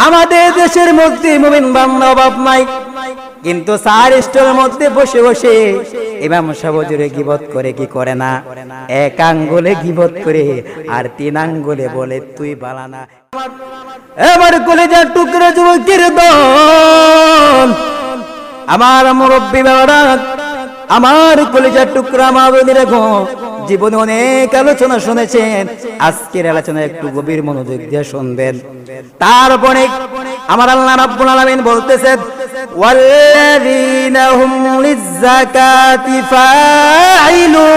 আমাদের দেশের মধ্যে মুমিন বান্দা অভাব নাই, কিন্তু চার স্টলের মধ্যে বসে বসে ইমাম সাহেব হুজুরে গীবত করে কি করে না? এক আঙ্গুলে গীবত করে আর তিন আঙ্গুলে বলে তুই বালানা। এবার কলেজার টুকরা যুবকের দল, আমার মুরব্বী বাবারা, আমার কলেজার টুকরা মা বোনেরা গো, জীবনে অনেক আলোচনা শুনেছেন, আজকের আলোচনা একটু গভীর মনোযোগ দিয়ে শুনবেন। তারপরে আমার আল্লাহ রাব্বুল আলামিন বলতেছেন, ওয়াল্লাযীনা হুম লিয-যাকাতি ফাঈলুন।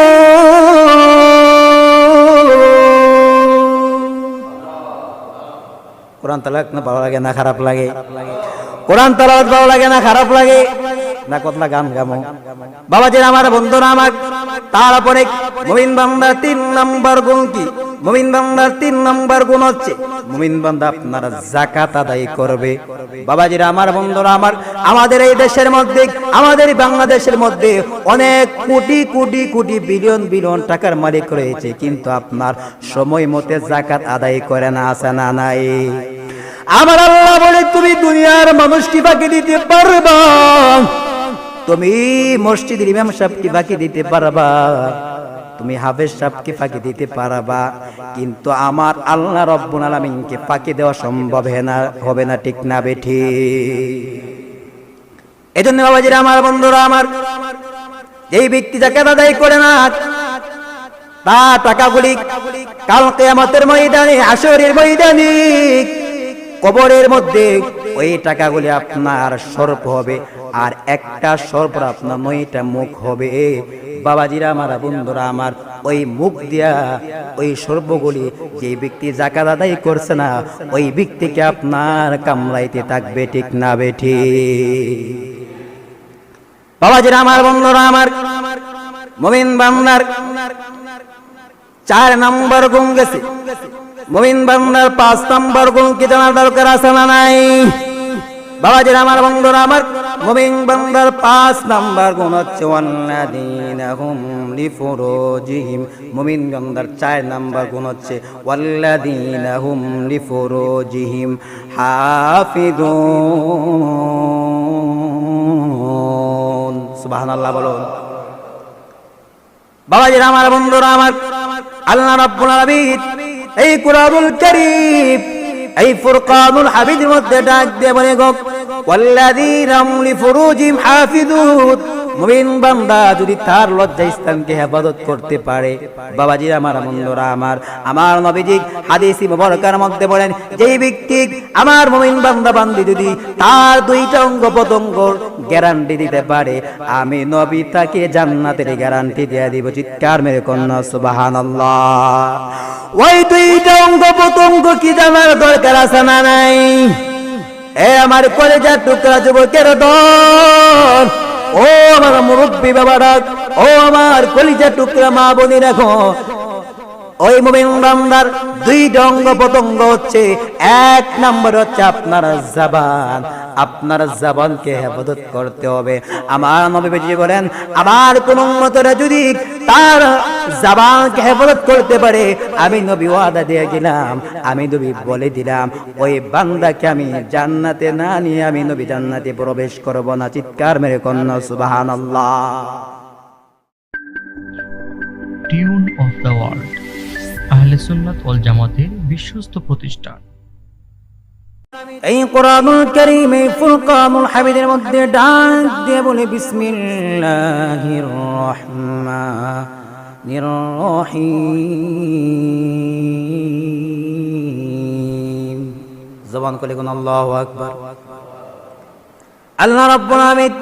কোরআন তেলাওয়াত না ভালো লাগে না খারাপ লাগে? কোরআন তেলাওয়াত ভালো লাগে না খারাপ লাগে? না কতলা গান গামো বাবাজির আমার বন্ধুরা আমার। তারপরে মুমিন বান্দার 3 নাম্বার গুণ কি? মুমিন বান্দার 3 নাম্বার গুণ হচ্ছে মুমিন বান্দা আপনার যাকাত আদায় করবে। বাবাজির আমার বন্ধুরা আমার, আমাদের এই দেশের মধ্যে, আমাদের বাংলাদেশের মধ্যে অনেক কোটি কোটি কোটি বিলিয়ন বিলিয়ন টাকার মালিক রয়েছে, কিন্তু আপনার সময় মতে যাকাত আদায় করে না, আছে না নাই? আমার আল্লাহ বলে তুমি দুনিয়ার মানুষকে বাকি দিতে পারবা, তুমি মসজিদের ইমাম সাহেবকে বাকি দিতে পারবা, তুমি হাফেজ সাহেবকে ফাঁকি দিতে পারবা, কিন্তু আমার আল্লাহ রাব্বুল আলামিনকে ফাঁকি দেওয়া সম্ভব হবে না, ঠিক না বেঠি? এজন্য বাবাজিরা আমার বন্ধুরা আমার, এই ব্যক্তি যাকাত আদায় করে না, তার টাকাগুলি কাল কিয়ামতের ময়দানে, হাশরের ময়দানে, কবরের মধ্যে ওই টাকাগুলি আপনার সর্প হবে, আর একটা সর্প আপনার 9টা মুখ হবে। বাবাজিরা আমার বন্ধুরা আমার, ওই মুখ দিয়া ওই সর্পগুলি যে ব্যক্তি যাকাত আদায় করছে না, ওই ব্যক্তিকে আপনার কামড়াইতে থাকবে, ঠিক না বেঠি? বাবাজিরা আমার বন্ধুরা আমার, মুমিন বান্দার 4 নাম্বার গুণ গেছে, মুমিন বান্দার 5 নাম্বার গুণ কি জানার দরকার আছে না নাই? বাবাজিরা আমার বন্ধুরা আমার, মুমিন বান্দার 5 নাম্বার গুণ হচ্ছে ওয়াল্লাযীনা হুম লিফুরুজিহিম। মুমিন বান্দার 4 নাম্বার গুণ হচ্ছে ওয়াল্লাযীনা হুম লিফুরুজিহিম হাফিজুন। সুবহানাল্লাহ বলুন। বাবাজিরা আমার বন্ধুরা আমার, আল্লাহ রাব্বুল আলামিন এই কুরআনুল কারীম, এই ফুরকানুল হামিদের মধ্যে ডাক দিয়ে বলে গো, ওয়াল্লাযীনা হুম লিফুরুজিহিম হাফিজুন। মুমিন বান্দা যদি তার লজ্জাস্থানকে হেফাজত করতে পারে, বাবাজিরা আমার বন্ধুরা আমার, আমার নবীজি হাদিসে মুবারকার মধ্যে বলেন, যেই ব্যক্তি আমার মুমিন বান্দা বান্দি যদি তার 2টা অঙ্গ প্রত্যঙ্গ গ্যারান্টি দিতে পারে, আমি নবী তাকে জান্নাতের গ্যারান্টি দিয়ে দিব। চিৎকার মেরে কন্যা সুবহানাল্লাহ। ওই 2টা অঙ্গ প্রত্যঙ্গ কি জানার দরকার আছে না নাই? এ আমার কলেজার টুকরা যুবকের দল, ও আমার মুরব্বী বাবারা, ও আমার কলিজার টুকরা মা বোনেরা গো, ওই মুমিন বান্দার 2টা অঙ্গ প্রত্যঙ্গ হচ্ছে, 1 নাম্বার হচ্ছে আপনার জবান। আপনার জবানকে হেফাজত করতে হবে। আমার নবী বলেন, আমার কোন উম্মতরা যদি তার জবানকে হেফাজত করতে পারে, আমি নবী ওয়াদা দিয়ে গেলাম, আমি নবী বলে দিলাম, ওই বান্দাকে আমি জান্নাতে না নিয়ে আমি নবী জান্নাতে প্রবেশ করব না। চিৎকার মেরে কন্যা সুবহানাল্লাহ। টিউন অফ দ্য ওয়ার্ল্ড, আহলে সুন্নাত ওয়াল জামাতের বিশ্বস্ত প্রতিষ্ঠান। এই কুরআনুল কারীম, এই ফুরকানুল হামিদের মধ্যে ডাক দিয়ে বলে, বিসমিল্লাহির রহমানির রহিম। জবান করে কোন আল্লাহু আকবার। আল্লাহ রাব্বুল আলামিন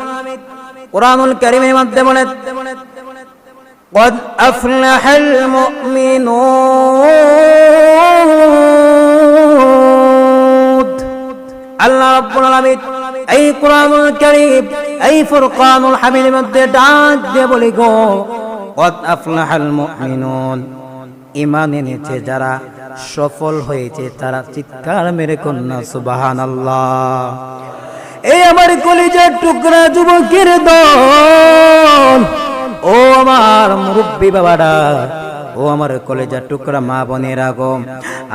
কুরআনুল কারীমের মধ্যে বলেন, قد أفلح المؤمنون। আল্লাহ রাব্বুল আলামিন এই কুরআনুল কারীম, এই ফুরকানুল হামিদের মধ্যে ডাক দিয়ে বলে গো, قد أفلح المؤمنون। ঈমান এনেছে যারা, সফল হয়েছে তারা। চিৎকার মেরে কন্যা সুবহানাল্লাহ। এই আমার কলিজার টুকরা যুবকের দল, ও আমার মুরব্বী বাবারা, ও ও আমার কলেজার টুকরা মা বোনেরা গো,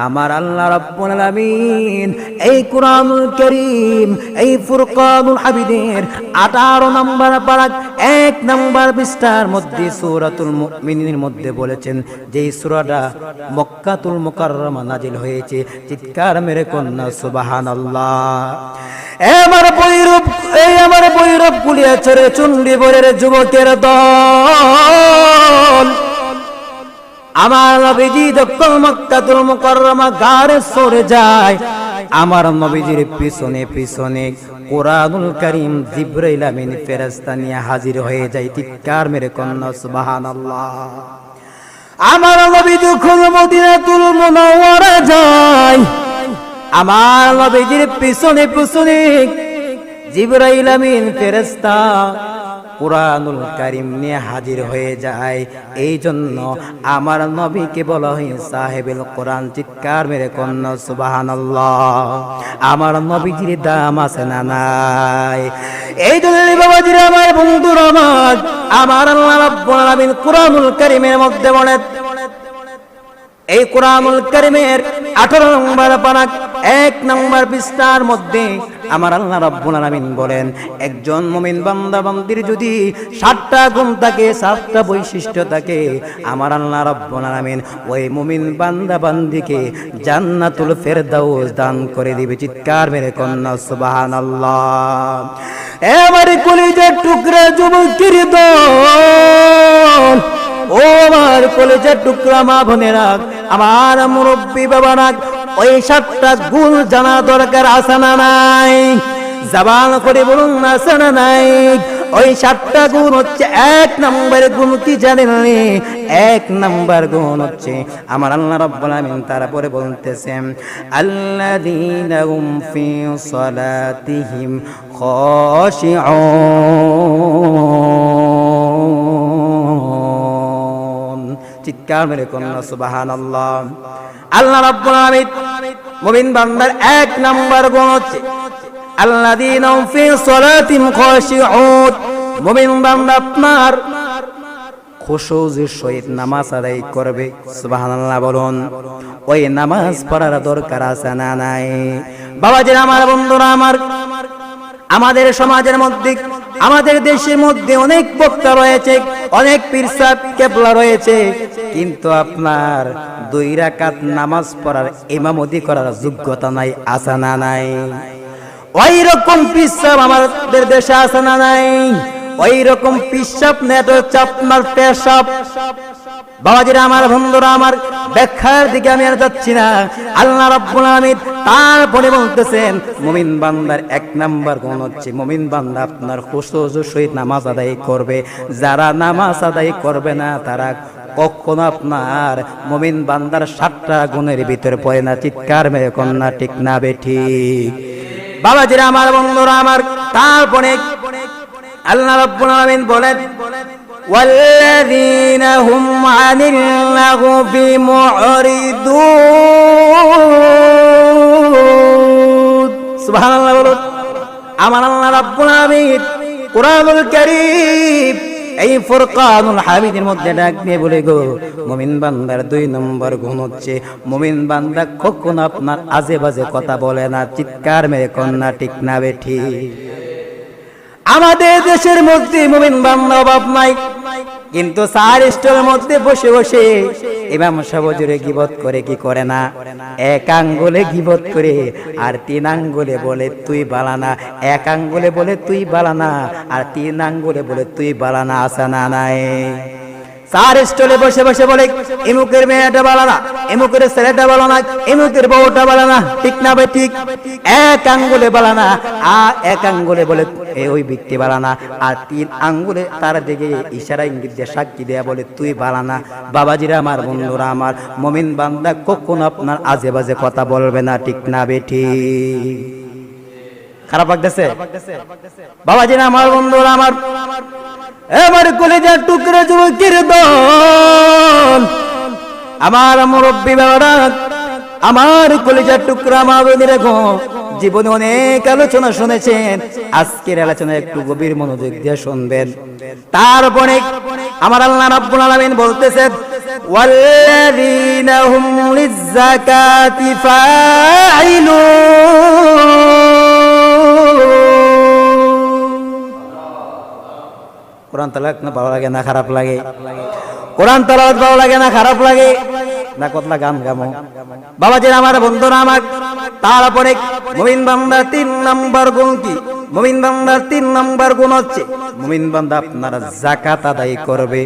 আমার আল্লাহ রাব্বুল আলামিন এই কুরআনুল কারীম, এই ফুরকানুল হামিদের 18 নম্বর পারা 1 নম্বর পৃষ্ঠার মধ্যে সূরাতুল মুমিনের মধ্যে বলেছেন যে এই সূরাটা মক্কাতুল মুকাররমা নাজিল হয়েছে। চিৎকার মেরে কন্যা সুবহানাল্লাহ। আমার বৈরব কুলিয়াছড়ে চণ্ডীপুরের যুবকের দল, আমার নবীজি যখন মক্কাতুল মুকাররমা গারে সরে যায়, আমার নবীজির পিছনে পিছনে কুরআনুল কারীম জিবরাইল আমিন ফেরেশতা নিয়ে হাজির হয়ে যায়। চিৎকার মেরে কন্যা সুবহানাল্লাহ। আমার নবী যখন মদিনাতুল মুনাওয়ারা যায়, আমার নবীজির পিছনে পিছনে জিবরাইল আমিন ফেরেশতা কুরআনুল কারীম নিয়ে হাজির হয়ে যায়। এই জন্য আমার নবীকে বলা হয় সাহেবুল কোরআন। চিৎকার মেরে কন্যা সুবহানাল্লাহ। আমার নবীজির দাম আছে না নাই? এই জন্য বাবাজিরা, আমার বন্ধুরা, আমার আল্লাহ রাব্বুল আলামিন কুরআনুল কারীমের মধ্যে বলেন, এই কুরআনুল কারীমের 18 নম্বর পারা 1 নম্বর পৃষ্ঠার মধ্যে আমার আল্লাহ রাব্বুল আলামিন বলেন, একজন মুমিন বান্দা বান্দির যদি 7টা গুণ থাকে, 7টা বৈশিষ্ট্য থাকে, আমার আল্লাহ রাব্বুল আলামিন ওই মুমিন বান্দা বান্দিকে জান্নাতুল ফেরদাউস দান করে দিবে। চিৎকার মেরে কন্যা সুবহানাল্লাহ। এবারে কলিজার টুকরা যুবকের দল, ও আমার কলেজার টুকরা মা বোনেরা, আমার মুরব্বী বাবারা, ওই 7টা গুণ জানা দরকার আছে না নাই? জবান করে বলুন না, আছে না নাই? ওই 7টা গুণ হচ্ছে, 1 নম্বর গুণ কি জানেন? 1 নম্বর গুণ হচ্ছে আমার আল্লাহ রাব্বুল আলামিন তারপরে বলতেছেন, আল্লাযীনা হুম ফি সালাতিহিম খাশিউন। চিৎকার মেরে কন্যা সুবহানাল্লাহ। আল্লাহ রাব্বুল আলামিন মুমিন বান্দার 1 নম্বর গুণ হচ্ছে আল্লাযীনা হুম ফি সালাতিহিম খাশিউন। মুমিন বান্দা আপনার খুশুর সহিত নামাজ আদায় করবে। সুবহানাল্লাহ বলুন। ওই নামাজ পড়ার দরকার আছে না নাই? বাবাজিরা, আমার বন্ধুরা, আমাদের সমাজের মধ্যে, আমাদের দেশের মধ্যে অনেক বক্তা রয়েছে, অনেক পীর সাহেব কেবলা রয়েছে, কিন্তু আপনার 2 রাকাত নামাজ পড়ার ইমামতি করার যোগ্যতা নাই, আছে না নাই? ওই রকম পীর সাহেব আমাদের দেশে আছে না নাই? ওই রকম পীর সাহেব নেট হচ্ছে আপনার পেশাব। বাবাজিরা, আমার বন্ধুরা, আমার ব্যাখ্যার দিকে আমি আর যাচ্ছি না। আল্লাহ রাব্বুল আলামিন তারপরে বলতেছেন, মুমিন বান্দার 1 নম্বর গুণ হচ্ছে মুমিন বান্দা আপনার খুশুর সহিত নামাজ আদায় করবে। যারা নামাজ আদায় করবে না, তারা কখনো আপনার মুমিন বান্দার 7টা গুণের ভিতরে পড়ে না। চিৎকার মেরে কন্যা ঠিক না বেঠিক? বাবাজিরা, আমার বন্ধুরা, আমার তারপরে আল্লাহ রাব্বুল আলামিন বলেন, ওয়াল্লাযীনা হুম আনিল লাগবি মুরিদুন। সুবহানাল্লাহ বলুন। আমার আল্লাহ রাব্বুল আলামিন কুরআনুল কারীম এই ফুরকানুল হামিদের মধ্যে ডাক দিয়ে বলে গো, মুমিন বান্দার 2 নম্বর গুণ হচ্ছে মুমিন বান্দা কখনো আপনার আজে বাজে কথা বলে না। চিৎকার মেরে কন্যা ঠিক না বেঠিক? আমাদের দেশের মধ্যে মুমিন বান্দা অভাব নাই, কিন্তু 4 স্টলের মধ্যে বসে বসে ইমাম সাহেব জুড়ে গীবত করে কি করে না? 1 আঙ্গুলে গীবত করে আর 3 আঙ্গুলে বলে তুই বালানা। 1 আঙ্গুলে বলে তুই বালানা আর 3 আঙ্গুলে বলে তুই বালানা। আসা না নাই? 4 স্টলে বসে বসে বলে এমুকের মেয়েটা বালানা, এমুকের ছেলেটা বালানা, এমুকের বউটা বালানা। ঠিক না ভাই? ঠিক। 1 আঙ্গুলে বালানা আর 1 আঙ্গুলে বলে ওই ব্যক্তি বালানা, আর 3 আঙ্গুলে তার দিকে ইশারা ইঙ্গিত দিয়ে সাক্ষী দেয়া বলে তুই বালানা। বাবাজিরা, আমার বন্ধুরা, আমার মুমিন বান্দা কখনো আপনার আজে বাজে কথা বলবে না। ঠিক না বেঠিক? খারাপ লাগতেছে বাবাজিরা, আমার বন্ধুরা, আমার এবার কলেজার টুকরা যুবকের দল, আমার মুরব্বী বাবারা, আমার কলিজার টুকরা মা বোনেরা গো, জীবনে অনেক আলোচনা শুনেছেন, আজকের আলোচনা একটু গভীর মনোযোগ দিয়ে শুনবেন। তারপরে আমার আল্লাহ রাব্বুল আলামিন বলতেছেন, ওয়াল্লাযীনা হুম লিয-যাকাতি ফাঈলুন। কোরআন তেলাওয়াত না ভালো লাগে না খারাপ লাগে? কোরআন তেলাওয়াত ভালো লাগে না খারাপ লাগে? না কতলা গান গামো বাবাজি আমার বন্ধুরা আমার। তারপরে মুমিন বান্দার 3 নাম্বার গুণ কি? মুমিন বান্দার 3 নাম্বার গুণ হচ্ছে মুমিন বান্দা আপনার যাকাত আদায় করবে।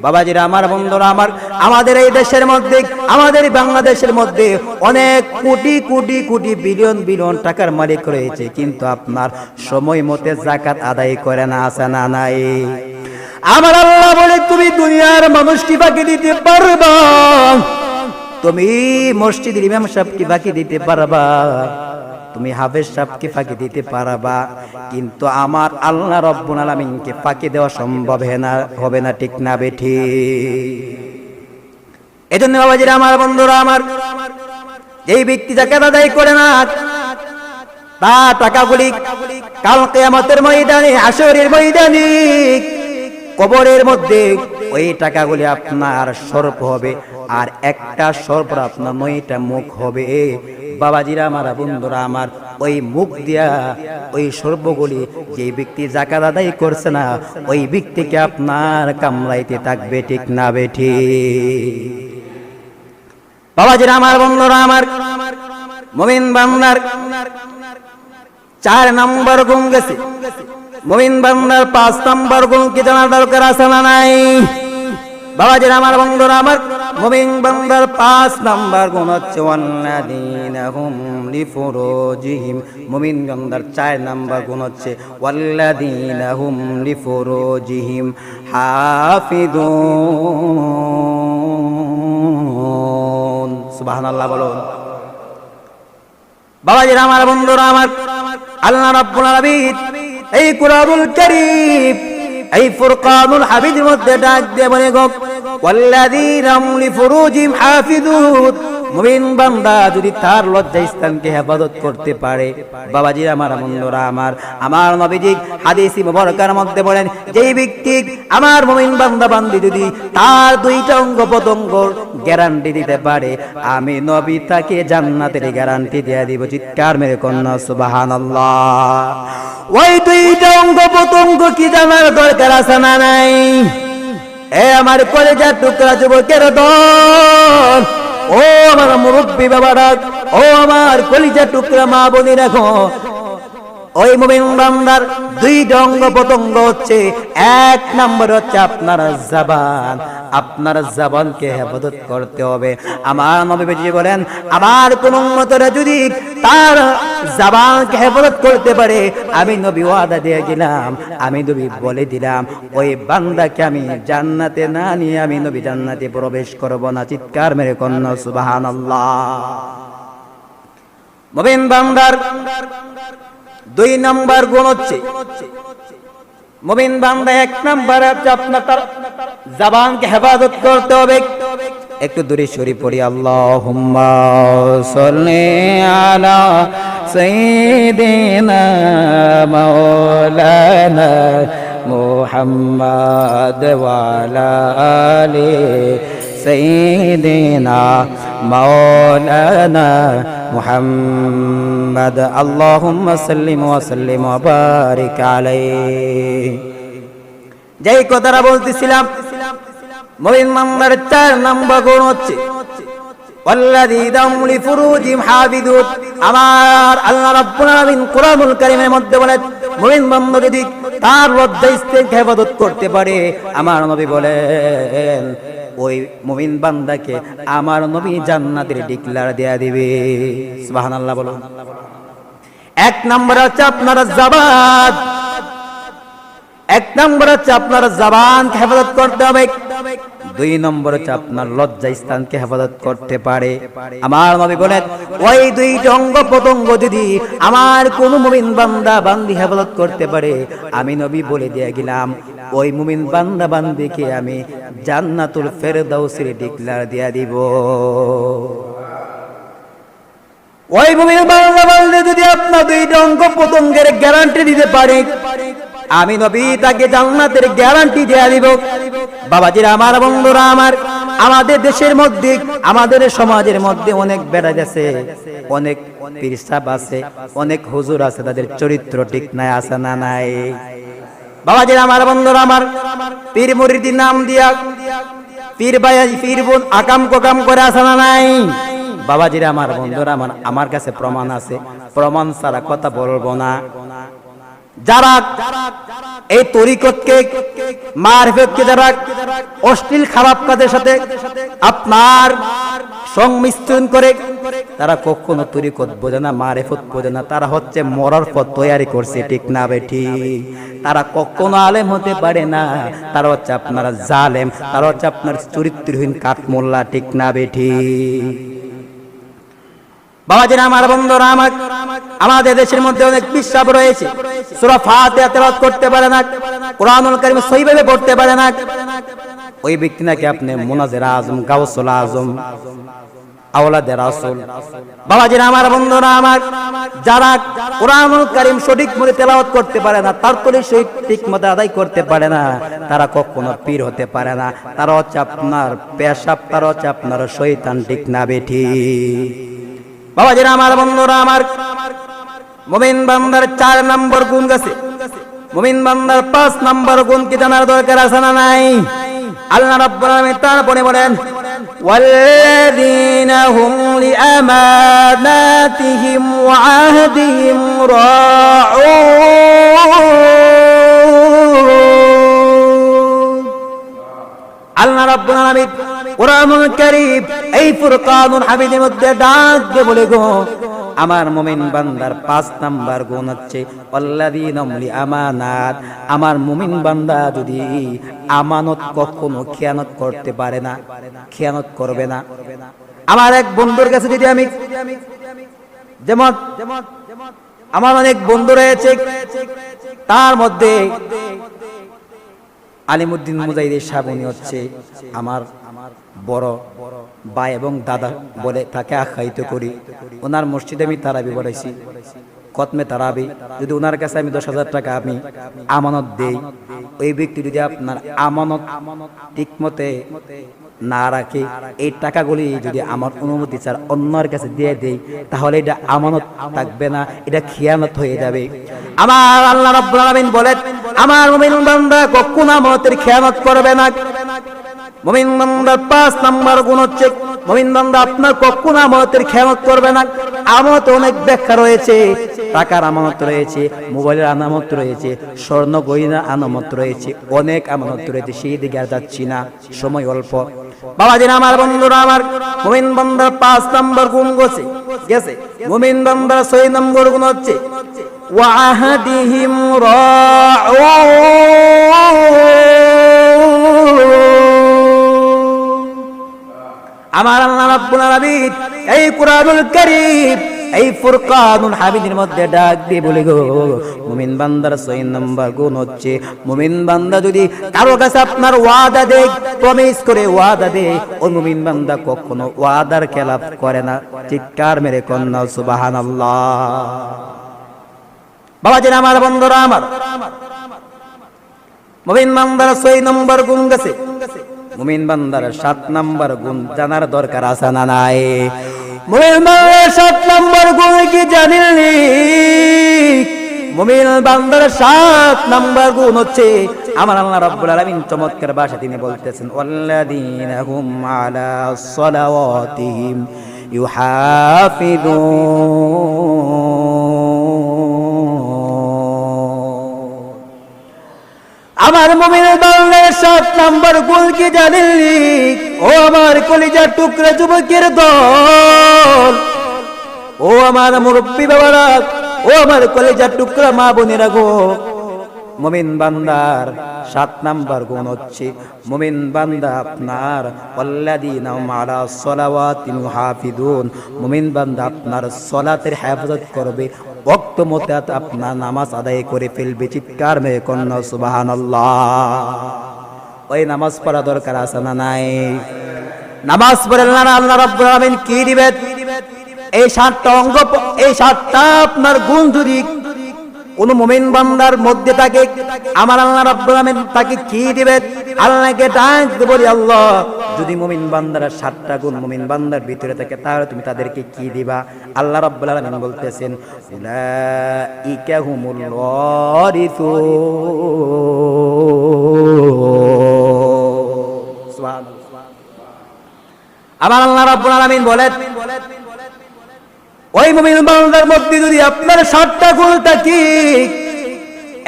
বাবাজিরা আমার বন্ধুরা আমার, আমাদের এই দেশের মধ্যে, আমাদের বাংলাদেশের মধ্যে অনেক কোটি কোটি কোটি বিলিয়ন বিলিয়ন টাকার মালিক রয়েছে, কিন্তু আপনার সময় মতে যাকাত আদায় করে না, আছে না নাই? আমার আল্লাহ বলে, তুমি দুনিয়ার মানুষকে বাকি দিতে পারবা, তুমি মসজিদের ইমাম সাহেবকে বাকি দিতে পারবা, তুমি হাফেজ সাহেবকে ফাঁকি দিতে পারবা, কিন্তু আমার আল্লাহ রাব্বুল আলামিনকে ফাঁকি দেওয়া সম্ভব হবে না, ঠিক না বেঠি? এজন্য বাবাজিরা আমার বন্ধুরা আমার, যেই ব্যক্তি যাকাত আদায় করে না, তার টাকাগুলি কাল কিয়ামতের ময়দানে, হাশরের ময়দানে, কবরের মধ্যে ওই টাকাগুলি আপনার সর্প হবে, আর একটা সর্প আপনার 9টা মুখ হবে। বাবাজিরা আমার বন্ধুরা আমার, ওই মুখ দিয়া ওই সর্পগুলি যে ব্যক্তি যাকাত আদায় করছে না, ওই ব্যক্তিকে আপনার কামড়াইতে থাকবে, ঠিক না বেঠি? বাবাজিরা আমার বন্ধুরা আমার, মুমিন বান্দার 4 নাম্বার গুণ গেছে, মুমিন বান্দার 5 নাম্বার গুণ কি জানার দরকার আছে না নাই? বাবাজিরা আমার বন্ধুরা আমার, মুমিন বান্দার 5 নাম্বার গুণ হচ্ছে ওয়াল্লাযীনা হুম লিফুরুজিহিম। মুমিন বান্দার 4 নাম্বার গুণ হচ্ছে ওয়াল্লাযীনা হুম লিফুরুজিহিম হাফিজুন। সুবহানাল্লাহ বলুন। বাবাজিরা আমার বন্ধুরা আমার, আল্লাহ রাব্বুল আলামিন এই কুরআনুল কারীম, এই ফুরকানুল হামিদের মধ্যে ডাক দিয়ে বলে, গো ওয়াল্লাযীনা হুম লিফুরুজিহিম হাফিজুন। মুমিন বান্দা যদি তার লজ্জা স্থানকে হেফাজত করতে পারে, বাবাজি আমার বন্ধুরা আমার, আমার নবীজি হাদিস মুবারকার মধ্যে বলেন, যেই ব্যক্তি আমার মুমিন বান্দা বান্দি যদি তার 2টা অঙ্গ প্রত্যঙ্গ গ্যারান্টি দিতে পারে, আমি নবী তাকে জান্নাতের গ্যারান্টি দিয়ে দিব। চিৎকার মেরে কন্যা সুবহানাল্লাহ। ওই 2টা অঙ্গ প্রত্যঙ্গ কি জানার দরকার আছে না নাই? এ আমার কলেজার টুকরা যুবকের দল, ও আমার মুরব্বী বাবারা, ও আমার কলিজার টুকরা মা বোনেরা, গো ওই মুমিন বান্দার 2টা অঙ্গ প্রত্যঙ্গ হচ্ছে, 1 নাম্বার হচ্ছে আপনার জবান। আপনার জবানকে হেফাজত করতে হবে। আমার নবী বলেন, আমার কোন উম্মতরা যদি তার জবানকে হেফাজত করতে পারে, আমি নবী ওয়াদা দিয়ে গেলাম, আমি নবী বলে দিলাম, ওই বান্দাকে আমি জান্নাতে না নিয়ে আমি নবী জান্নাতে প্রবেশ করব না। চিৎকার মেরে কন্যা সুবহানাল্লাহ। মুমিন বান্দার 2 নাম্বার গুণ হচ্ছে, মুমিন বান্দা 1 নাম্বার হচ্ছে আপনার তার জবানকে হেফাজত করতে হবে। একটু দূরে সরি পড়ি, আল্লাহুম্মা সাল্লি আলা সাইয়্যিদিনা মাওলানা মুহাম্মাদ ওয়া আলা আলি সাইয়্যিদিনা মাওলানা মুহাম্মাদ। আল্লাহুম্মা সাল্লি ওয়া সাল্লিম ওয়া বারিক আলাইহি। যেই কথাটা বলতেছিলাম, মুমিন বান্দার 4 নাম্বার গুণ হচ্ছে ওয়াল্লাযীনা হুম লিফুরুজিহিম হাফিজুন। আমার আল্লাহ রাব্বুল আলামিন কুরআনুল কারীমের মধ্যে বলেন, মুমিন বান্দা যদি তার লজ্জা স্থানকে হেফাজত করতে পারে, আমার নবী বলেন, ওই মুমিন বান্দাকে আমার নবী জান্নাতের ডিক্লার দেয়া দিবে। সুবহানাল্লাহ বলুন। 1 নাম্বার হচ্ছে আপনার জবান, 1 নাম্বার হচ্ছে আপনার জবানকে হেফাজত করতে হবে। 2 নম্বর হচ্ছে আপনার লজ্জা স্থানকে হেফাজত করতে পারে। আমার নবী বলেন, ওই 2টা অঙ্গ প্রত্যঙ্গ যদি আমার কোন মুমিন বান্দা বান্দি হেফাজত করতে পারে, আমি নবী বলে দিয়ে গেলাম, ওই মুমিন বান্দা বান্দিকে আমি জান্নাতুল ফেরদাউসের ডিক্লার দিয়া দিব। ওই মুমিন বান্দা বললে যদি আপনার দুইটা অঙ্গ প্রত্যঙ্গের গ্যারান্টি দিতে পারে, আমি নবী তাকে জান্নাতের গ্যারান্টি দিয়ে দিব। বাবাজিরা আমার, বন্ধুরা আমার, আমাদের দেশের মধ্যে, আমাদের সমাজের মধ্যে অনেক বেড়া গেছে, অনেক পীর সাহেব আছে, অনেক হুজুর আছে, তাদের চরিত্র ঠিক নাই, আছে না নাই? বাবাজিরা আমার, বন্ধুরা আমার, পীর মুরিদির নাম দিয়া পীর ভাই পীর বোন আকাম কোকাম করে, আছে না নাই? বাবাজিরা আমার, বন্ধুরা আমার, আমার কাছে প্রমাণ আছে, প্রমাণ ছাড়া কথা বলবো না। যারা এই তরিকতকে, মারফতকে যারা অশ্লীল খারাপ কাজের সাথে আপনার সংমিশ্রণ করে, তারা কখনো তরিকত বোঝে না, মারফত বোঝে না, তারা হচ্ছে মরার পথ তৈরি করছে, ঠিক না বেঠি? তারা কখনো আলেম হতে পারে না, তারা হচ্ছে আপনার জালেম, তারা হচ্ছে আপনার চরিত্রহীন কাঠমোল্লা, ঠিক না বেঠি? বাবাজিরা আমার, বন্ধুরা আমার, আমাদের দেশের মধ্যে অনেক বিশ্বাস রয়েছে, সূরা ফাতিহা তেলাওয়াত করতে পারে না, কোরআনুল কারীম সহিভাবে পড়তে পারে না, ওই ব্যক্তি নাকি আপনি মুনাজ্জির আজম, গাউসুল আজম, আওলাদে রাসূল। বাবাজিরা আমার, বন্ধুরা আমার, যারা কোরআনুল কারীম সঠিক মতে তেলাওয়াত করতে পারে না, তার তলে সঠিক মতে আদায় করতে পারে না, তারা কখনো পীর হতে পারে না, তারা হচ্ছে আপনার পেশাব, তারা হচ্ছে আপনার শয়তান, ঠিক না বেঠি? বাবাজিরা আমার, বন্ধুরা আমার, মুমিন বান্দার 4 নম্বর গুণ আছে, মুমিন বান্দার 5 নম্বর গুণ কি জানার দরকার আছে না নাই? আল্লাহ রাব্বুল আলামিন তারপরে বলেন, ওয়াল্লাযীনা হুম লিআমানাতিহিম ওয়া আহদিহিম রাউন। আল্লাহ রাব্বুল আলামিন কোরআনুল কারীম এই ফুরকানুল হামিদের মধ্যে ডাক দিয়ে বলে গো, আমার মুমিন বান্দার 5 নাম্বার গুণ হচ্ছে আল্লাযীনা হুম লিআমানাত। আমার মুমিন বান্দা যদি আমানত কখনো খেয়ানত করতে পারে না, খেয়ানত করবে না। আমার এক বন্ধুর কাছে যদি আমি, যেমন আমার অনেক বন্ধু রয়েছে, তার মধ্যে আলিমউদ্দিন মুজাহিদ সাহেব, উনি হচ্ছে আমার বড় ভাই এবং দাদা বলে তাকে আখ্যায়িত করি। ওনার মসজিদে আমি তারাবি পড়াইছি, খতমে তারাবি। যদি ওনার কাছে আমি 10,000 টাকা আমি আমানত দেই, ওই ব্যক্তি যদি আপনার আমানত ঠিকমতে না রাখে, এই টাকাগুলি যদি আমার অনুমতি ছাড়া অন্যের কাছে দিয়ে দেই, তাহলে এটা আমানত থাকবে না, এটা খিয়ানত হয়ে যাবে। আমার আল্লাহ রাব্বুল আলামিন বলেন, আমার মুমিন বান্দা কখনো আমানতের খিয়ানত করবে না। মুমিন বান্দার 5 নাম্বার গুণ হচ্ছে, মুমিন বান্দা আপনার কখনো আমানতের খেয়ানত করবে না। আমানত অনেক ব্যাখ্যা রয়েছে, টাকার আমানত রয়েছে, মোবাইলের আমানত রয়েছে, স্বর্ণ গয়না আমানত রয়েছে, অনেক আমানত রয়েছে, সেই দিকে আর যাচ্ছি না, সময় অল্প। বাবাজিরা আমার, বন্ধুরা আমার, মুমিন বান্দার 5 নাম্বার গুণ গেছে। মুমিন বান্দার 6 নম্বর গুণ হচ্ছে ওয়া আহাদিহিম আমার আল্লাহ রাব্বুল আলামিন এই কুরআনুল কারীম, এই ফুরকানুল হামিদের মধ্যে ডাক দিয়ে বলে গো, মুমিন বান্দার 6 নম্বর গুণ হচ্ছে, মুমিন বান্দা যদি কারো কাছে আপনার ওয়াদা দেয়, প্রমিস করে ওয়াদা দেয়, ওই মুমিন বান্দা কখনো ওয়াদার খেলাফ করে না। চিৎকার মেরে কন্যা সুবহানাল্লাহ। বাবাজিরা আমার, বন্ধুরা আমার, মুমিন বান্দার 6 নম্বর গুণ গেছে। মুমিন বান্দার 7 নম্বর গুণ জানার দরকার আছে না নাই? মুমিন বান্দার 7 নম্বর গুণ কি জানেননি? মুমিন বান্দার 7 নম্বর গুণ হচ্ছে, আমার আল্লাহ রাব্বুল আলামিন চমৎকার ভাষা তিনি বলতেছেন, ওয়াল্লাযীনা হুম আলা সালাওয়াতিহিম ইউহাফিযুন। আমার মুমিন বান্দার 7 নম্বর গুণ কি জানেননি? ও আমার কলিজার টুকরা যুবকের দল, ও আমার মুরব্বী বাবারা, ও আমার কলিজার টুকরা মা বোনেরা গো, মুমিন বান্দার 7 নম্বর গুণ হচ্ছে, মুমিন বান্দা আপনার আল্লাযীনা হুম আলা সালাওয়াতিহিম ইউহাফিযুন। মুমিন বান্দা আপনার সালাতের হেফাজত করবে, ওয়াক্ত মতে আপনার নামাজ আদায় করে ফেলবে। চিৎকার মেরে কন্যা সুবহানাল্লাহ। ওই নামাজ পড়া দরকার আছে না নাই? নামাজ পড়লে না আল্লাহ রাব্বুল আলামিন কি দিবেন? এই 7টা অঙ্গ, এই 7টা আপনার গুণ যদি কোন মুমিন বান্দার মধ্যে থাকে, আমার আল্লাহ রাব্বুল আলামিন তাকে কি দিবে? আল্লাহকে ডাক দিয়ে বলি, আল্লাহ যদি মুমিন বান্দার 7টা গুণ মুমিন বান্দার ভিতরে থাকে তাহলে তুমি তাদেরকে কি দিবা? আল্লাহ রাব্বুল আলামিন বলতেছেন, উলাইকা হুমুল ওয়ারিসুন। সুবহানাল্লাহ। আমার আল্লাহ রাব্বুল আলামিন বলেন, ওই মুমিন বান্দার মধ্যে যদি আপনার 7টা গুণ থাকে,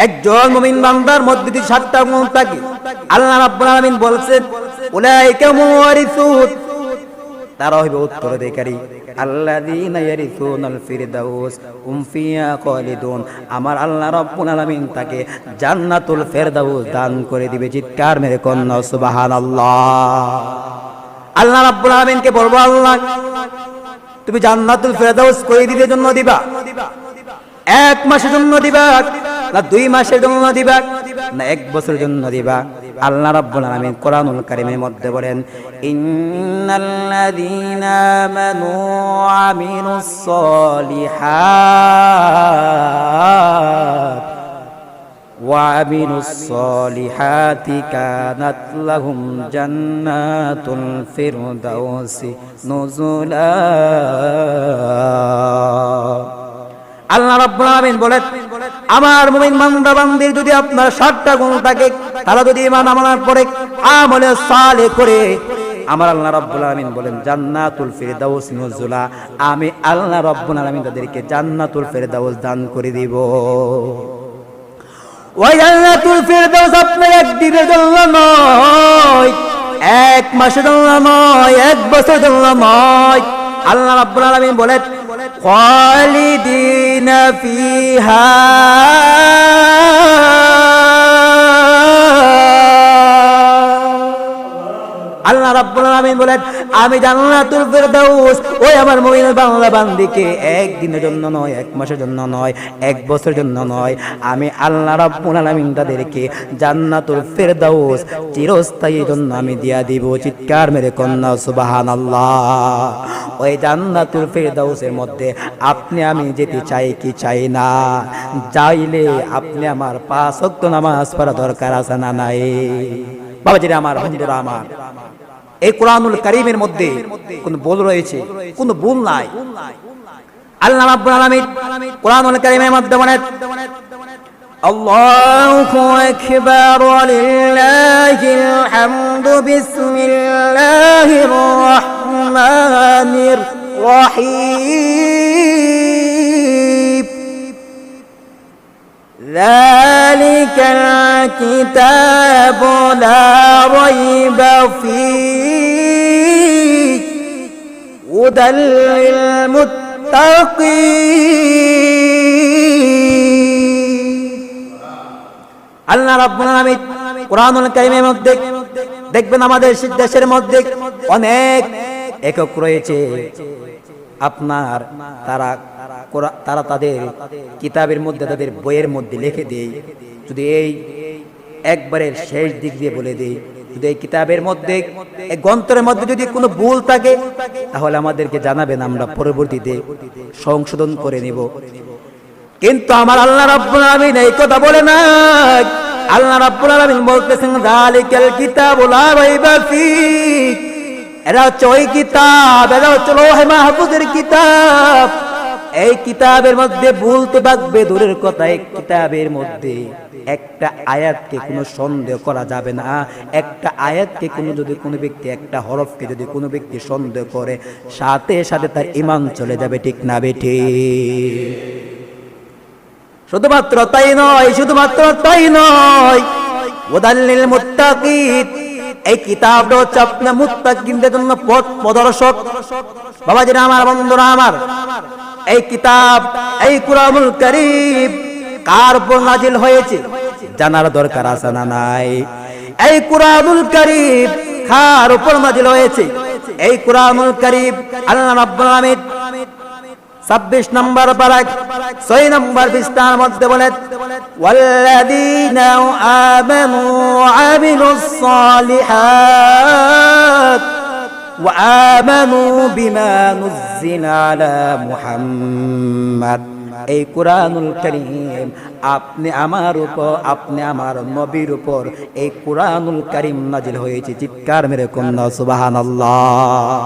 একজন মুমিন বান্দার মধ্যে যদি 7টা গুণ থাকে, আল্লাহ রাব্বুল আলামিন বলছেন উলাইকা ওয়ারিসুন, তারা হইবে উত্তরাধিকারী, আল্লাযীনা ইয়ারিসুনাল ফিরদাউস হুম ফিহা খালিদুন। আমার আল্লাহ রাব্বুল আলামিন তাকে জান্নাতুল ফিরদাউস দান করে দিবে। চিৎকার মেরে কন্যা সুবহানাল্লাহ। আল্লাহ রাব্বুল আলামিনকে বলবো, আল্লাহ তুমি জান্নাতুল ফিরদাউস করে দিতে জন্য দিবা, 1 মাসের জন্য দিবা, না 2 মাসের জন্য দিবা, না 1 বছরের জন্য দিবা? আল্লাহ রাব্বুল আলামিন কোরআনুল কারীমের মধ্যে বলেন, ইন্নাল্লাযীনা আমানু ওয়া আমিলুস সলিহাত وعملوا الصالحات كانت لهم جنات الفردوس نزلا। আল্লাহ রাব্বুল আলামিন বলেন, আমার মুমিন বান্দা বান্দির যদি আপনার 7টা গুণ থাকে, তারা যদি ঈমান আমলের পরে আমলে সালেহ করে, আমার আল্লাহ রাব্বুল আলামিন বলেন জান্নাতুল ফিরদাউস নুজুলা, আমি আল্লাহ রাব্বুল আলামিন তাদেরকে জান্নাতুল ফিরদাউস দান করে দিব। ওই জান্নাতুল ফিরদাউস আপনার একদিনের জন্য নয়, 1 মাসের জন্য নয়, 1 বছরের জন্য নয়। আল্লাহ রাব্বুল আলামিন বলেন খালিদিনা ফিহা, আল্লাহ রাব্বুল আলামিন বলেন আমি জান্নাতুল ফিরদাউস ওই আমার মুমিন বান্দা বান্দিকে 1 দিনের জন্য নয়, 1 মাসের জন্য নয়, 1 বছরের জন্য নয়, আমি আল্লাহ রাব্বুল আলামিন তাদেরকে জান্নাতুল ফিরদাউস চিরস্থায়ীর জন্য আমি দিয়া দিব। চিৎকার মেরে কন্যা সুবহানাল্লাহ। ওই জান্নাতুল ফিরদাউসের মধ্যে আপনি আমি যেতে চাই কি চাই না, চাইলে আপনি আমার 5 ওয়াক্ত নামাজ পড়া দরকার আছে না নাই? বাবাজিরা আমার, বন্ধুরা আমার, এই কোরআনুল কারীমের মধ্যে কোন ভুল রয়েছে? কোন ভুল নাই। আল্লাহ রাব্বুল আলামিন কোরআনুল কারীমের মধ্যে বলেন আল্লাহু আকবার ওয়ালিল্লাহিল হামদু বিসমিল্লাহির রাহমানির রহিম যালিকাল কিতাবু লা রাইবা ফীহি হুদাল লিল মুত্তাকিন। আল্লাহ রাব্বুল আলামিন কোরআনুল কারীমের মধ্যে দেখবেন আমাদের দেশের মধ্যে অনেক একক রয়েছে, আপনার তারা তাদের কিতাবের মধ্যে, তাদের বইয়ের মধ্যে লিখে দেয়, যদি এই একবারের শেষ দিক দিয়ে বলে দেয়, যদি এই কিতাবের মধ্যে, এই গ্রন্থের মধ্যে যদি কোনো ভুল থাকে তাহলে আমাদেরকে জানাবেন, আমরা পরবর্তীতে সংশোধন করে নিব। কিন্তু আমার আল্লাহ রাব্বুল আলামিন এই কথা বলে না। আল্লাহ রাব্বুল আলামিন বলতেছেন যালিকাল কিতাবু লা রাইবা ফীহি, এরা হচ্ছে ওই কিতাব, এরা হচ্ছে লৌহে মাহফুজের কিতাব। এই কিতাবের মধ্যে ভুল তো থাকবে দূরের কথা, এই কিতাবের মধ্যে একটা আয়াতকে কোনো সন্দেহ করা যাবে না। একটা আয়াতকে যদি কোনো ব্যক্তি, একটা হরফকে যদি কোনো ব্যক্তি সন্দেহ করে, সাথে সাথে তার ঈমান চলে যাবে। ঠিক না বেঠি? শুধুমাত্র তাই নয়, হুদাল লিল মুত্তাকিন, এই কিতাবটা হচ্ছে আপনার মুত্তাকিনদের জন্য পথ প্রদর্শক। বাবাজিরা আমার, বন্ধুরা আমার, এই কিতাব, এই কুরআনুল কারীম কার উপর নাজিল হয়েছে জানার দরকার আছে না নাই? এই কুরআনুল কারীম কার উপর নাজিল হয়েছে? এই কুরআনুল কারীম আল্লাহ রাব্বুল আলামিন 26 নম্বর পারা 6 নম্বর পৃষ্ঠার মধ্যে বলেন ওয়াল্লাযীনা আমানু ওয়া আমিলুস সালিহাত ওয়া আমানু বিমা নুজ্জিলা আলা মুহাম্মাদ। এই কুরআনুল কারীম আপনি আমার উপর, আপনি আমার নবীর উপর এই কুরআনুল কারীম নাজিল হয়েছে। চিৎকার মেরে কন্যা সুবহানাল্লাহ।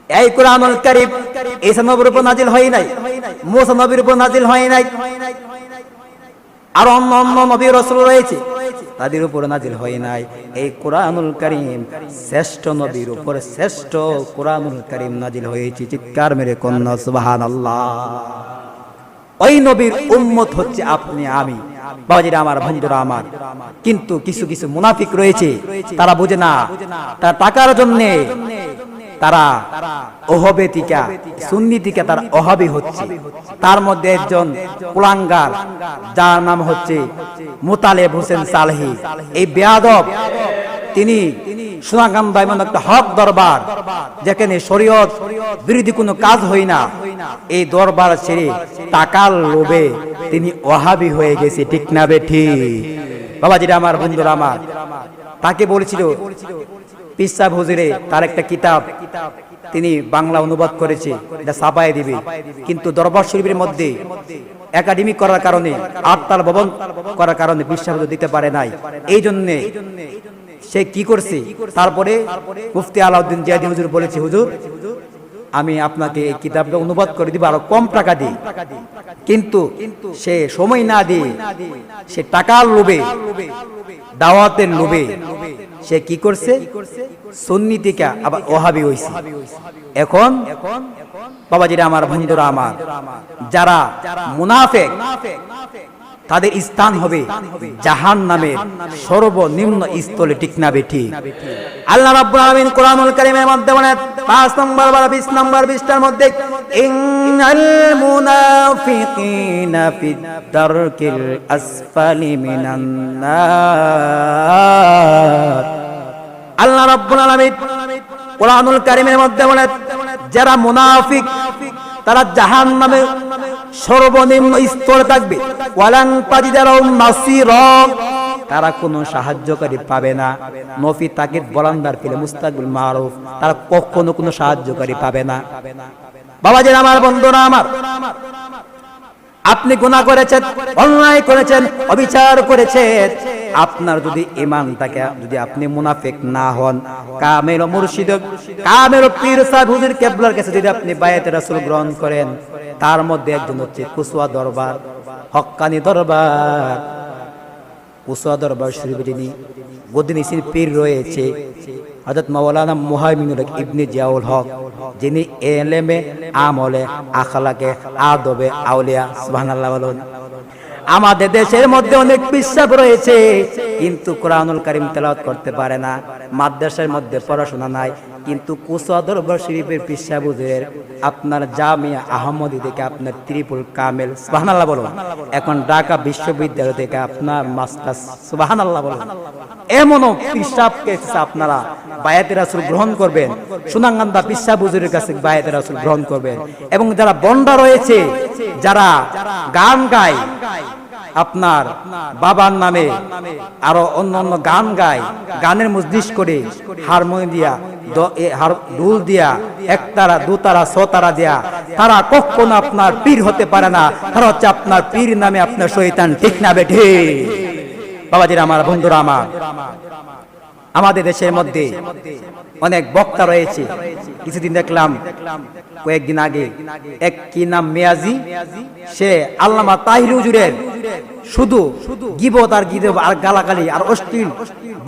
এই কুরআনুল কারীম ঈসা নবীর উপর নাজিল হয় নাই, মুসা নবীর উপর নাজিল হয় নাই, আর অন্য অন্য নবী রাসূল রয়েছে তাদের উপর নাজিল হয় নাই। এই কুরআনুল কারীম শ্রেষ্ঠ নবীর উপর শ্রেষ্ঠ কুরআনুল কারীম নাজিল হয়েছে। চিৎকার মেরে কন্যা সুবহানাল্লাহ। ওই নবীর উম্মত হচ্ছে আপনি আমি। বাবাজিরা আমার, বন্ধুরা আমার, কিন্তু কিছু কিছু মুনাফিক রয়েছে, তারা বোঝে না, তার টাকার জন্য তারা ওহবেতিকা সুন্নিতিকা তার ওহাবি হচ্ছে। তার মধ্যে একজন কুলাঙ্গার, যার নাম হচ্ছে মুতালেব হোসেন সালেহী। এই বেয়াদব তিনি সোনাকান্দা এমন একটা হক দরবার, যেখানে শরীয়ত বিরোধী কোনো কাজ হয় না, এই দরবার ছেড়ে টাকার লোভে তিনি ওহাবি হয়ে গেছে। ঠিক না বেঠি? বাবাজিরা আমার, বন্ধুরা আমার, তাকে বলেছিল পীর সাহেব হুজুরে তার একটা কিতাব তিনি বাংলা অনুবাদ করেছে, এটা ছাপায় দিবে, কিন্তু দরবার শরীফের মধ্যে একাডেমিক করার কারণে, আটতাল ভবন করার কারণে পীর সাহেব দিতে পারে নাই। এই জন্যে সে কি করছে, তারপরে মুফতি আলাউদ্দিন জিয়াদি হুজুর বলেছে, হুজুর আমি আপনাকে এই কিতাবটা অনুবাদ করে দিব আরো কম টাকা দিয়ে। কিন্তু সে সময় না দিয়ে, সে টাকার লোভে, দাওয়াতের লোভে সে কি করছে, সুন্নিতিকা আবার ওহাবি হইছে। এখন বাবাজিরা আমার, বন্ধুরা আমার, যারা মুনাফিক তাদের স্থান হবে জাহান্নামের সর্বনিম্ন স্থলে। ঠিক না বেঠি? আল্লাহ রাব্বুল আলামিন কুরআনুল কারীমের মধ্যে বলেন 5 নম্বর বা 20 নম্বর পৃষ্ঠার মধ্যে, ইন্নাল মুনাফিকিনা ফিদ দারকিল আসফালি মিনান নার। আল্লাহ রাব্বুল আলামিন কুরআনুল কারীমের মধ্যে বলেন, যারা মুনাফিক তারা জাহান্নামে সর্বনিম্ন স্তরে থাকবে। ওয়ালান তাজিদালাহুম নাসীরা, তারা কোনো সাহায্যকারী পাবে না। নফি তাকিদ বলান্দার ফিলে মুস্তাকবিল মারুফ, তারা কখনো কোনো সাহায্যকারী পাবে না। বাবাজি আমার, বন্ধুরা আমার, আপনি গুনাহ করেছেন, অন্যায় করেছেন, অবিচার করেছেন, আপনার যদি ঈমান থাকে, যদি আপনি মুনাফিক না হন, কামেল মুর্শিদ, কামেল পীর সাহেব হুজুর কেবলার কাছে যদি আপনি বায়াতে রাসূল গ্রহণ করেন, তার মধ্যে একজন হচ্ছে কুসওয়া দরবার, হক্কানি দরবার। কুসওয়া দরবার শরীফে যিনি গদিনিসির পীর রয়েছে হযরত মাওলানা মুহাইমিনুল হক ইবনে জিয়াউল হক, যিনি এলেমে, আমলে, আখলাকে, আদবে আউলিয়া। সুবহানাল্লাহ বলুন। আমাদের দেশের মধ্যে অনেক পিসাব রয়েছে, কিন্তু কোরআনুল কারীম তেলাওয়াত করতে পারে না, মাদ্রাসার মধ্যে পড়াশোনা নাই, কিন্তু কুসওয়া দরবার শরীফের পিসাব হুজুরের আপনার জামিয়া আহমদি থেকে আপনার ত্রিপুল কামেল। সুবহানাল্লাহ বলুন। এখন ঢাকা বিশ্ববিদ্যালয় থেকে আপনার মাস্টার্স। সুবহানাল্লাহ বলুন। এমনও পিসাবকে আপনারা বায়াতে রাসূল গ্রহণ করবেন, সুনাঙ্গান্দা পিসাব হুজুরের কাছে বায়াতে রাসূল গ্রহণ করবেন। এবং যারা বন্ডা রয়েছে, যারা গান গায় আপনার বাবার নামে, আরো অন্য অন্য গান গায়, গানের মজলিস করে, হারমোনিয়াম দিয়া, ঢোল দিয়া, একতারা, দুতারা, ছতারা দিয়া, তারা কখনো আপনার পীর হতে পারে না। তারা হচ্ছে আপনার পীর নামে আপনার শয়তান। ঠিক না বেঠে? বাবাজিরা আমার, বন্ধুরা আমার, আমাদের দেশের মধ্যে অনেক বক্তা রয়েছে। কিছুদিন দেখলাম, কয়েকদিন আগে, এক কি নাম মেয়াজি, সে আল্লামা তাহির হুজুরের শুধু গিবত আর গিবত আর গালাগালি আর অশ্লীল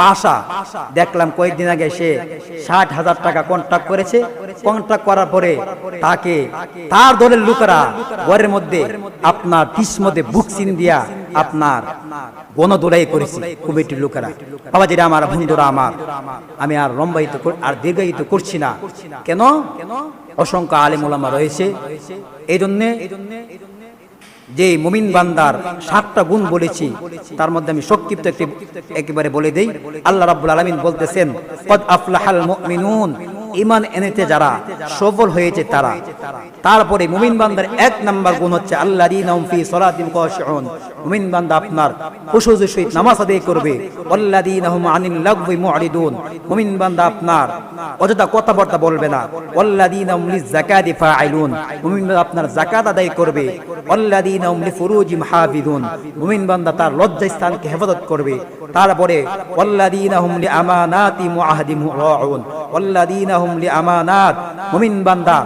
ভাষা দেখলাম। কয়েকদিন আগে সে 60,000 টাকা কন্ট্রাক্ট করেছে। কন্ট্রাক্ট করার পরে তাকে তার দলের লোকেরা ঘরের মধ্যে আপনার কিসমতে বুকসিন দিয়া আপনার গণদোলাই করেছে কমিটির লোকেরা। বাবাজিরা আমার, বন্ধুরা আমার, আমি আর লম্বায়িত আর দীর্ঘায়িত করছি না। কেন? অসংখ্য আলেম ওলামা রয়েছে। এই জন্যে যে মুমিন বান্দার 7টা গুণ বলেছি, তার মধ্যে আমি সংক্ষিপ্ত একেবারে বলে দেই। আল্লাহ রাব্বুল আলামিন বলতেছেন, কদ আফলাহাল মুমিনুন, ঈমান এনেতে যারা সফল হয়েছে তারা। তারপরে মুমিন বান্দার 1 নাম্বার গুণ হচ্ছে আল্লাযীনা হুম ফি সালাতিহিম খাশিউন। মুমিন বান্দা আপনার খুশুর সহিত নামাজ আদায় করবে। ওয়াল্লাযীনা হুম আনিল লাগবি মুরিদুন। মুমিন বান্দা আপনার অযথা কথাবার্তা বলবে না। ওয়াল্লাযীনা হুম লিযাকাতি ফাঈলুন। মুমিন বান্দা আপনার যাকাত আদায় করবে। ওয়াল্লাযীনা হুম লিফুরুজিহিম হাফিজুন। মুমিন বান্দা তার লজ্জাস্থানকে হেফাজত করবে। তারপরে ওয়াল্লাযীনা হুম লিআমানাতিহিম ওয়া আহদিহিম রাউন। ওয়াল্লাযীনা হুম লিআমানাত। মুমিন বান্দা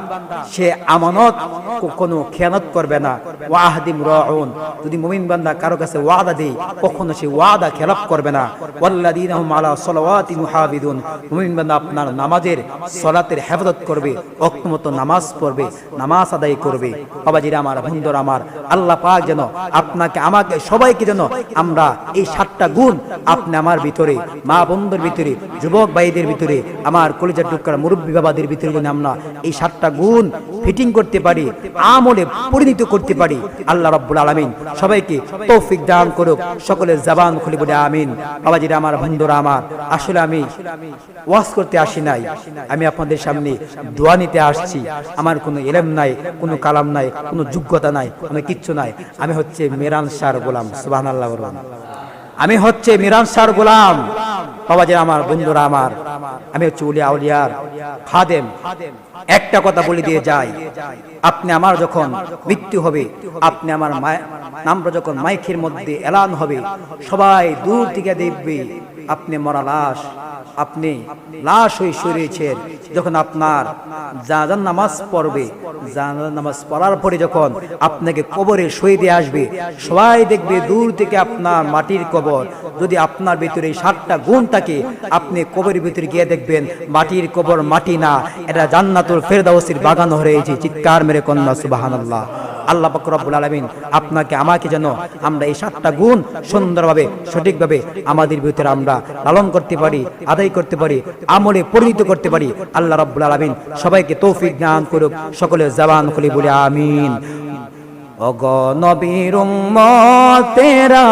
সে আমানত কখনো খেয়ানত করবে না। ওয়া আহদিহিম রাউন। যদি মুমিন বান্দা কারো কাছে ওয়াদা দেয় কখনো সে ওয়াদা খেলাপ করবে না। ওয়াল্লাযীনা হুম আলা সালাওয়াতিহিম মুহাফিজুন। মুমিন বান্দা আপনার নামাজের সালাতের হেফাজত করবে, ওয়াক্তমতো নামাজ পড়বে, নামাজ আদায় করবে। বাবাজিরা আমার, বন্ধুরা আমার, আল্লাহ পাক যেন আপনাকে আমাকে সবাইকে যেন আমরা এই 7টা গুণ আপনি আমার ভিতরে, মা বন্ধুর ভিতরে, যুবক ভাইদের ভিতরে, আমার কলিজার টুকরা মুরব্বী বাবাদের ভিতরে যেন আমরা এই 7টা গুণ ফিটিং করতে পারি, আমলে পরিণত করতে পারি। আল্লাহ রাব্বুল আলামিন সবাইকে তৌফিক দান করুক। সকলের জবান খুলে বলে আমিন। বাবাজিরা আমার, বন্ধুরা আমার, আসলে আমি ওয়াজ করতে আসি নাই, আমি আপনাদের সামনে দোয়া নিতে আসছি। আমার কোনো ইলম নাই, কোনো কালাম নাই, কোনো যোগ্যতা নাই, আমি কিচ্ছু নাই। আমি হচ্ছে মিরান শাহর গোলাম। সুবহানাল্লাহ বলুন। আমি হচ্ছে মিরান শাহর গোলাম। বাবাজিরা আমার, বন্ধুরা আমার, আমি হচ্ছে উলিয়া আউলিয়ার খাদেম। একটা কথা বলে দিয়ে যাই, আপনি আমার যখন মৃত্যু হবে, আপনি আমার নামটা যখন মাইকের মধ্যে এলান হবে, সবাই দূর থেকে দেখবে আপনি মরা লাশ, আপনি লাশ হয়ে শুয়েছেন। যখন আপনার জানাজার নামাজ পড়বে, জানাজার নামাজ পড়ার পরে যখন আপনাকে কবরে শুয়ে দিয়ে আসবে, সবাই দেখবে দূর থেকে আপনার মাটির কবর। যদি আপনার ভিতরে 7টা গুণ থাকে, আপনি কবরের ভিতরে গিয়ে দেখবেন মাটির কবর মাটি না, এটা জান্নাতুল ফেরদাউসের বাগান হয়েছে। চিৎকার মেরে কন্যা সুবহানাল্লাহ। আল্লাহ পাক রব্বুল আলামিন আপনাকে আমাকে যেন আমরা এই 7টা গুণ সুন্দরভাবে সঠিকভাবে আমাদের ভিতরে আমরা লালন করতে পারি, আদায় করতে পারি, আমলে পরিণত করতে পারি। আল্লাহ রাব্বুল আলামিন সবাইকে তৌফিক দান করুক। সকলের জবান খুলে বলি আমিন। ওগো নবীর উম্মতেরা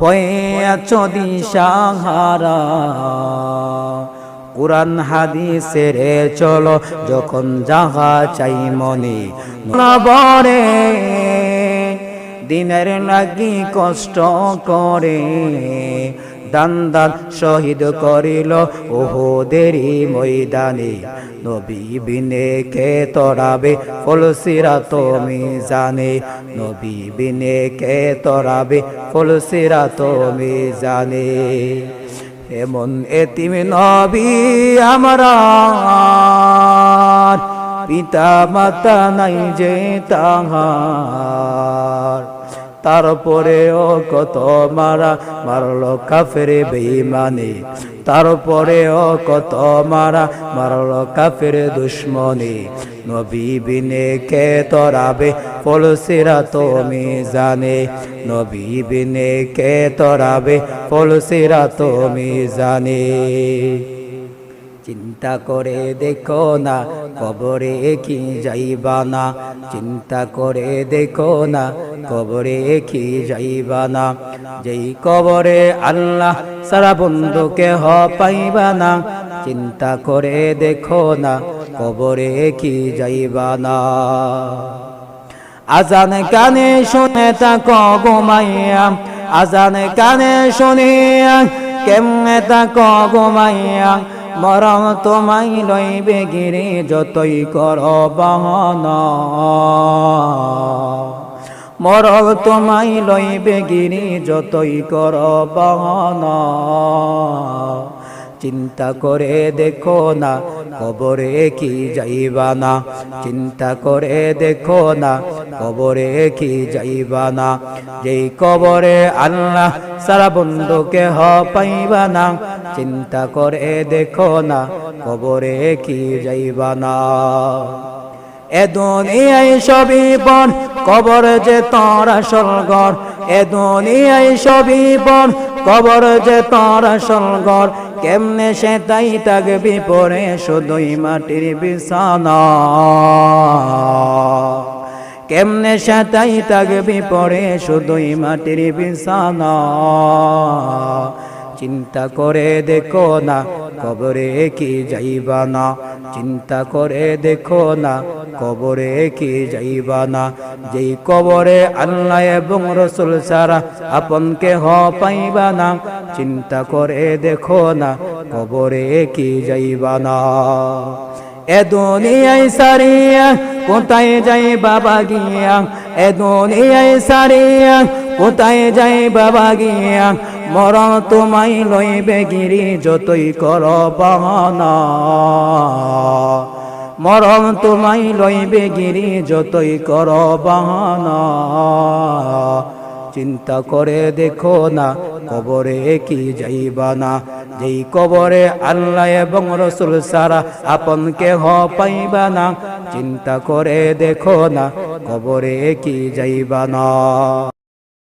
হয়েছো দিশাহারা, কুরআন হাদিসের চলো যখন যাহা চাই মনে, নবরে দিনের লাগি কষ্ট করে দান দান শহীদ করিল উহুদের ময়দানে। নবী বিনে কে তরাবে ফুলসিরাত মিজানে, নবী বিনে কে তরাবে ফুলসিরাত মিজানে। এমন এতিম নবী আমরা, পিতা মাতা নাই যে তাহার, তারপরেও কত মারা মারলো কাফের বেঈমানে, তারপরেও কত মারা মারলো কাফের দুশমনে। নবী বিনে কে তরাবে ফুলসিরাত মিজানে, নবী বিনে কে তরাবে ফুলসিরাত মিজানে। চিন্তা করে দেখো না কবরে কি যাইবা না, চিন্তা করে দেখো না কবরে কি যাইবা না। যেই কবরে আল্লাহ সারা বন্ধুকে পাইবা না, চিন্তা করে দেখো না কবরে কি যাইবা না। আজান কানে শুনে তাকো ঘুমাইয়া, আজান কানে শুনিয়া কেমনে তাকো ঘুমাইয়া, মরম তোমায় লইবে গিরে যতই কর বাহানা, মরম তোমায় লইবে গিরে যতই কর বাহানা। চিন্তা করে দেখো না কবরে কি যাইবা না, চিন্তা করে দেখো না কবরে কি যাইবা না। যেই কবরে আল্লাহ সারা বন্ধুকে পাইবা না, চিন্তা করে দেখো না কবরে কি যাইবা না। এ দুনিয়ায় সবই পর, কবর যে তোর আসল ঘর। এ দুনিয়ায় সবই পর, কবর যে তোর আসল ঘর। কেমনে সে তাই থাকবি পরে শুধুই মাটির বিছানা, কেমনে সে তাই থাকবি পরে শুধুই মাটির বিছানা। চিন্তা করে দেখো না কবরে কি যাইবা না, চিন্তা করে দেখো না কবরে কি যাইবা না। যেই কবরে আল্লাহ এবং রসুল ছাড়া আপন কেহ পাইবা না, চিন্তা করে দেখো না কবরে কি যাইবা না। এ দুনিয়ায় সারিয়া কোথায় যাই বাবা গিয়া, এ দুনিয়ায় সারিয়া কোথায় যাই বাবা গিয়া, মরণ তোমায় লইবে গিরি যতই কর বাহানা, মরণ তোমায় লইবে গিরি যতই কর বাহানা। চিন্তা করে দেখো না কবরে কি যাইবা না, যেই কবরে আল্লাহ এবং রসুল ছাড়া আপন কেহ পাইবা না, চিন্তা করে দেখো না কবরে কি যাইবা না।